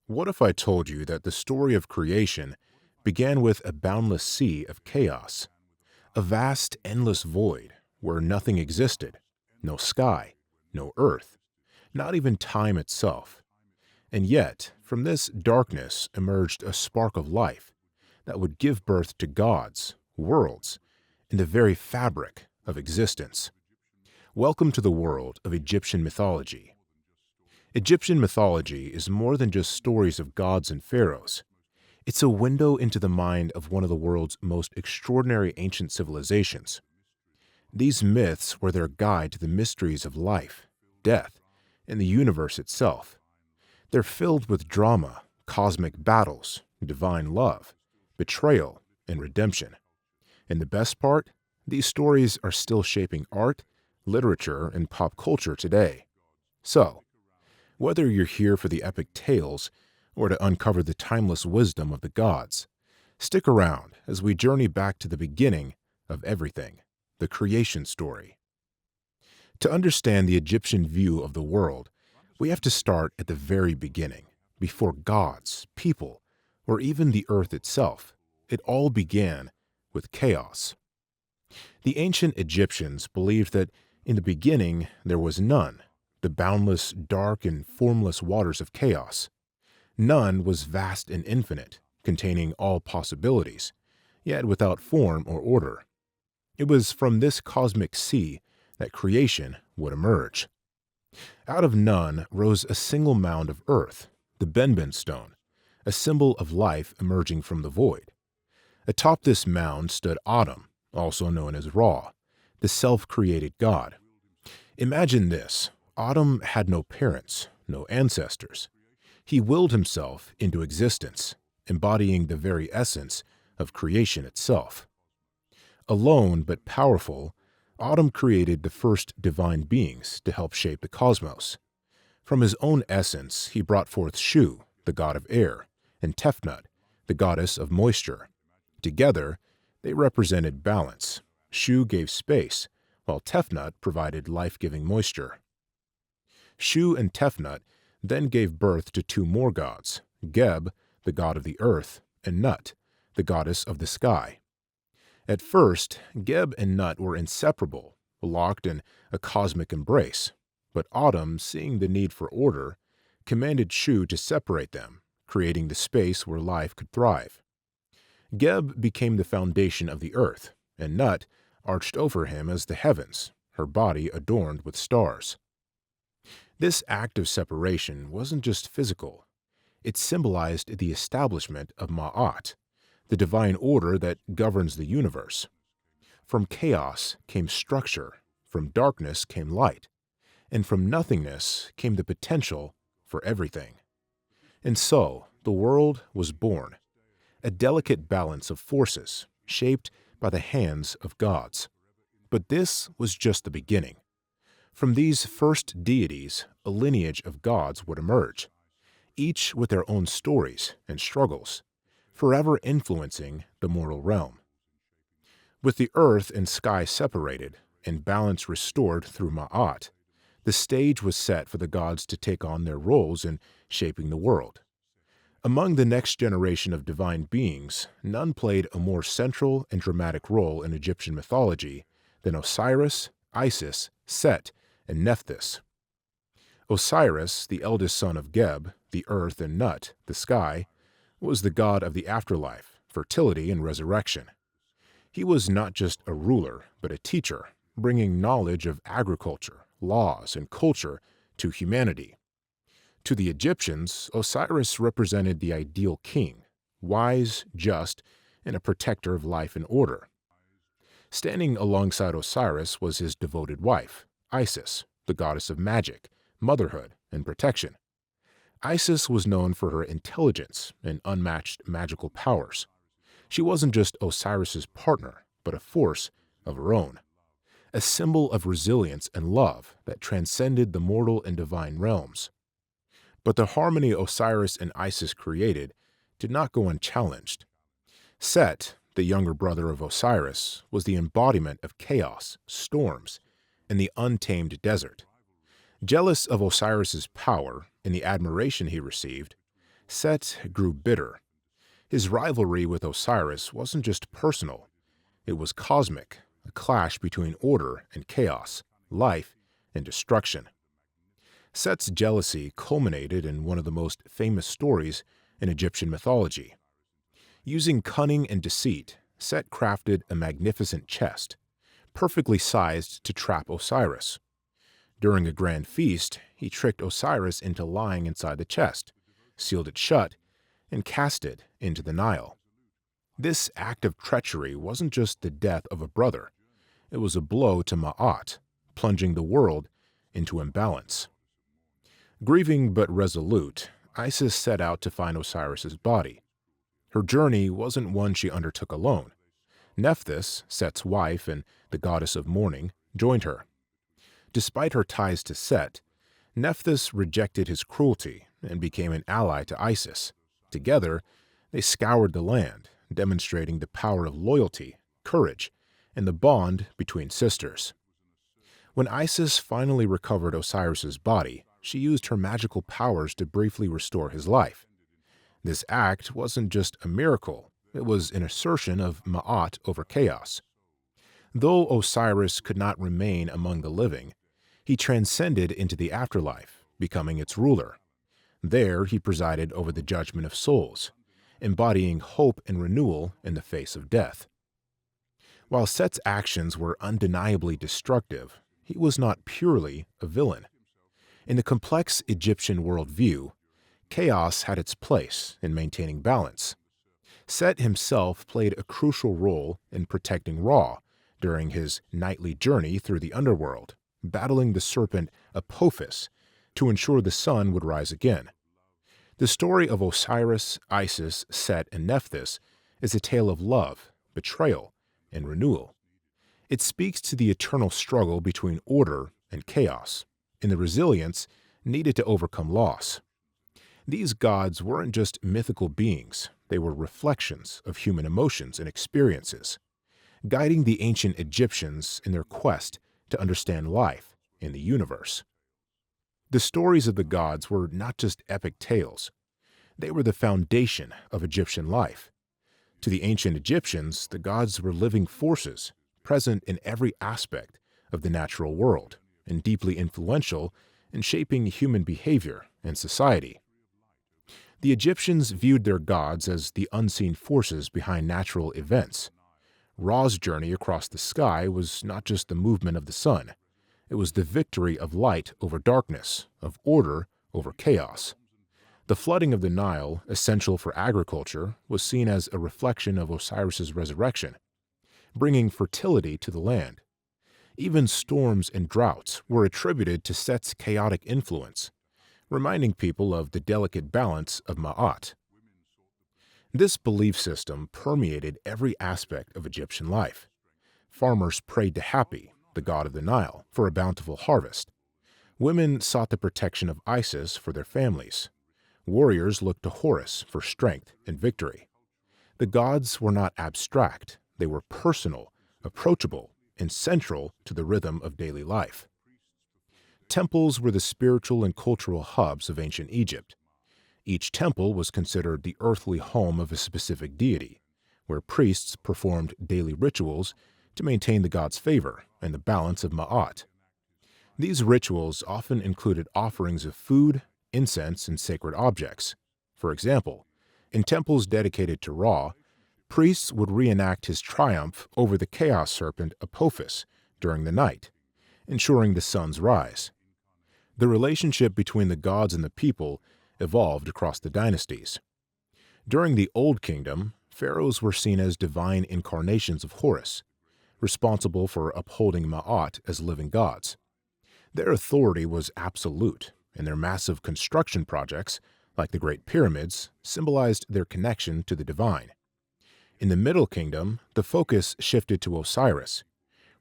What if I told you that the story of creation began with a boundless sea of chaos, a vast, endless void where nothing existed, no sky, no earth, not even time itself. And yet, from this darkness emerged a spark of life that would give birth to gods, worlds, and the very fabric of existence. Welcome to the world of Egyptian mythology. Egyptian mythology is more than just stories of gods and pharaohs. It's a window into the mind of one of the world's most extraordinary ancient civilizations. These myths were their guide to the mysteries of life, death, and the universe itself. They're filled with drama, cosmic battles, divine love, betrayal, and redemption. And the best part? These stories are still shaping art, literature, and pop culture today. So, whether you're here for the epic tales or to uncover the timeless wisdom of the gods, stick around as we journey back to the beginning of everything, the creation story. To understand the Egyptian view of the world, we have to start at the very beginning, before gods, people, or even the earth itself. It all began with chaos. The ancient Egyptians believed that in the beginning there was none, the boundless, dark, and formless waters of chaos. None was vast and infinite, containing all possibilities, yet without form or order. It was from this cosmic sea that creation would emerge. Out of none rose a single mound of earth, the Benben stone, a symbol of life emerging from the void. Atop this mound stood Atum, also known as Ra, the self-created god. Imagine this: Atum had no parents, no ancestors. He willed himself into existence, embodying the very essence of creation itself. Alone but powerful, Atum created the first divine beings to help shape the cosmos. From his own essence, he brought forth Shu, the god of air, and Tefnut, the goddess of moisture. Together, they represented balance. Shu gave space, while Tefnut provided life-giving moisture. Shu and Tefnut then gave birth to two more gods, Geb, the god of the earth, and Nut, the goddess of the sky. At first, Geb and Nut were inseparable, locked in a cosmic embrace, but Atum, seeing the need for order, commanded Shu to separate them, creating the space where life could thrive. Geb became the foundation of the earth, and Nut arched over him as the heavens, her body adorned with stars. This act of separation wasn't just physical. It symbolized the establishment of Ma'at, the divine order that governs the universe. From chaos came structure, from darkness came light, and from nothingness came the potential for everything. And so, the world was born, a delicate balance of forces shaped by the hands of gods. But this was just the beginning. From these first deities, a lineage of gods would emerge, each with their own stories and struggles, forever influencing the mortal realm. With the earth and sky separated and balance restored through Ma'at, the stage was set for the gods to take on their roles in shaping the world. Among the next generation of divine beings, none played a more central and dramatic role in Egyptian mythology than Osiris, Isis, Set, and Nephthys. Osiris, the eldest son of Geb, the earth, and Nut, the sky, was the god of the afterlife, fertility, and resurrection. He was not just a ruler, but a teacher, bringing knowledge of agriculture, laws, and culture to humanity. To the Egyptians, Osiris represented the ideal king, wise, just, and a protector of life and order. Standing alongside Osiris was his devoted wife, Isis, the goddess of magic, motherhood, and protection. Isis was known for her intelligence and unmatched magical powers. She wasn't just Osiris's partner, but a force of her own, a symbol of resilience and love that transcended the mortal and divine realms. But the harmony Osiris and Isis created did not go unchallenged. Set, the younger brother of Osiris, was the embodiment of chaos, storms, and the untamed desert. Jealous of Osiris's power and the admiration he received, Set grew bitter. His rivalry with Osiris wasn't just personal, it was cosmic, a clash between order and chaos, life and destruction. Set's jealousy culminated in one of the most famous stories in Egyptian mythology. Using cunning and deceit, Set crafted a magnificent chest, perfectly sized to trap Osiris. During a grand feast, he tricked Osiris into lying inside the chest, sealed it shut, and cast it into the Nile. This act of treachery wasn't just the death of a brother, it was a blow to Ma'at, plunging the world into imbalance. Grieving but resolute, Isis set out to find Osiris's body. Her journey wasn't one she undertook alone. Nephthys, Set's wife and the goddess of mourning, joined her. Despite her ties to Set, Nephthys rejected his cruelty and became an ally to Isis. Together, they scoured the land, demonstrating the power of loyalty, courage, and the bond between sisters. When Isis finally recovered Osiris's body, she used her magical powers to briefly restore his life. This act wasn't just a miracle, it was an assertion of Ma'at over chaos. Though Osiris could not remain among the living, he transcended into the afterlife, becoming its ruler. There he presided over the judgment of souls, embodying hope and renewal in the face of death. While Set's actions were undeniably destructive, he was not purely a villain. In the complex Egyptian worldview, chaos had its place in maintaining balance. Set himself played a crucial role in protecting Ra during his nightly journey through the underworld, battling the serpent Apophis to ensure the sun would rise again. The story of Osiris, Isis, Set, and Nephthys is a tale of love, betrayal, and renewal. It speaks to the eternal struggle between order and chaos, and the resilience needed to overcome loss. These gods weren't just mythical beings, they were reflections of human emotions and experiences, guiding the ancient Egyptians in their quest to understand life in the universe. The stories of the gods were not just epic tales, they were the foundation of Egyptian life. To the ancient Egyptians, the gods were living forces, present in every aspect of the natural world, and deeply influential in shaping human behavior and society. The Egyptians viewed their gods as the unseen forces behind natural events. Ra's journey across the sky was not just the movement of the sun, it was the victory of light over darkness, of order over chaos. The flooding of the Nile, essential for agriculture, was seen as a reflection of Osiris's resurrection, bringing fertility to the land. Even storms and droughts were attributed to Set's chaotic influence, reminding people of the delicate balance of Ma'at. This belief system permeated every aspect of Egyptian life. Farmers prayed to Hapi, the god of the Nile, for a bountiful harvest. Women sought the protection of Isis for their families. Warriors looked to Horus for strength and victory. The gods were not abstract, they were personal, approachable, and central to the rhythm of daily life. Temples were the spiritual and cultural hubs of ancient Egypt. Each temple was considered the earthly home of a specific deity, where priests performed daily rituals to maintain the god's favor and the balance of Ma'at. These rituals often included offerings of food, incense, and sacred objects. For example, in temples dedicated to Ra, priests would reenact his triumph over the chaos serpent Apophis during the night, ensuring the sun's rise. The relationship between the gods and the people evolved across the dynasties. During the Old Kingdom, pharaohs were seen as divine incarnations of Horus, responsible for upholding Ma'at as living gods. Their authority was absolute, and their massive construction projects, like the Great Pyramids, symbolized their connection to the divine. In the Middle Kingdom, the focus shifted to Osiris,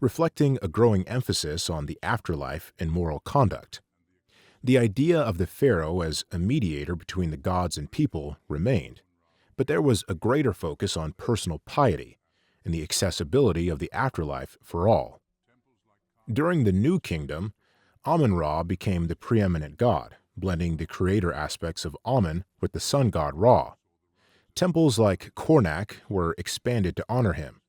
reflecting a growing emphasis on the afterlife and moral conduct. The idea of the pharaoh as a mediator between the gods and people remained, but there was a greater focus on personal piety and the accessibility of the afterlife for all. During the New Kingdom, Amun-Ra became the preeminent god, blending the creator aspects of Amun with the sun god Ra. Temples like Karnak were expanded to honor him,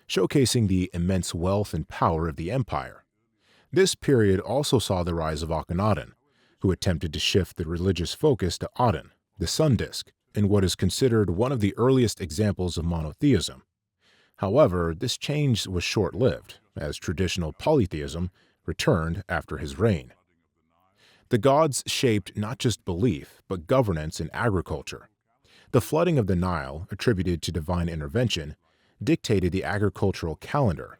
showcasing the immense wealth and power of the empire. This period also saw the rise of Akhenaten, who attempted to shift the religious focus to Aten, the sun disk, in what is considered one of the earliest examples of monotheism. However, this change was short-lived, as traditional polytheism returned after his reign. The gods shaped not just belief, but governance and agriculture. The flooding of the Nile, attributed to divine intervention, dictated the agricultural calendar.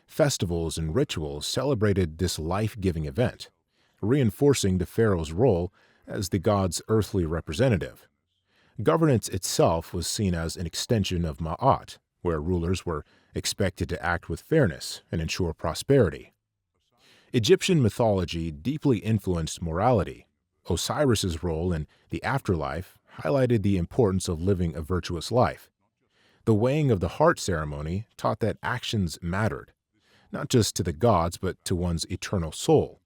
Festivals and rituals celebrated this life-giving event, reinforcing the pharaoh's role as the god's earthly representative. Governance itself was seen as an extension of Ma'at, where rulers were expected to act with fairness and ensure prosperity. Egyptian mythology deeply influenced morality. Osiris's role in the afterlife highlighted the importance of living a virtuous life. The weighing of the heart ceremony taught that actions mattered, not just to the gods but to one's eternal soul.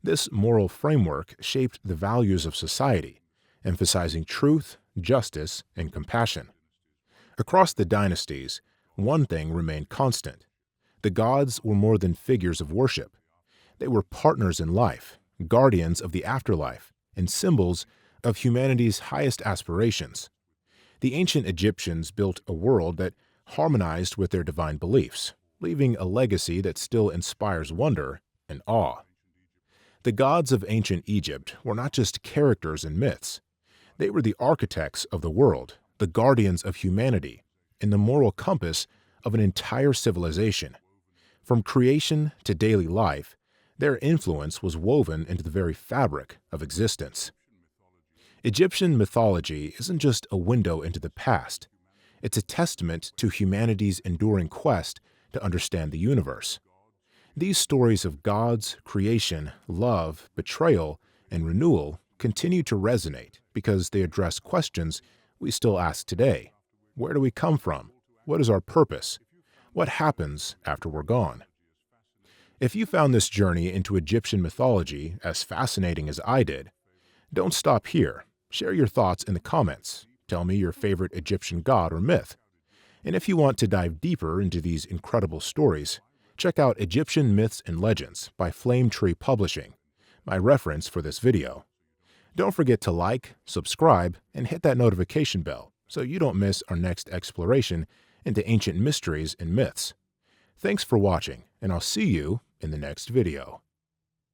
This moral framework shaped the values of society, emphasizing truth, justice, and compassion. Across the dynasties, one thing remained constant. The gods were more than figures of worship. They were partners in life, guardians of the afterlife, and symbols of humanity's highest aspirations. The ancient Egyptians built a world that harmonized with their divine beliefs, leaving a legacy that still inspires wonder and awe. The gods of ancient Egypt were not just characters in myths. They were the architects of the world, the guardians of humanity, and the moral compass of an entire civilization. From creation to daily life, their influence was woven into the very fabric of existence. Egyptian mythology isn't just a window into the past. It's a testament to humanity's enduring quest to understand the universe. These stories of gods, creation, love, betrayal, and renewal continue to resonate because they address questions we still ask today. Where do we come from? What is our purpose? What happens after we're gone? If you found this journey into Egyptian mythology as fascinating as I did, don't stop here. Share your thoughts in the comments. Tell me your favorite Egyptian god or myth. And if you want to dive deeper into these incredible stories, check out Egyptian Myths and Legends by Flame Tree Publishing, my reference for this video. Don't forget to like, subscribe, and hit that notification bell so you don't miss our next exploration into ancient mysteries and myths. Thanks for watching, and I'll see you in the next video.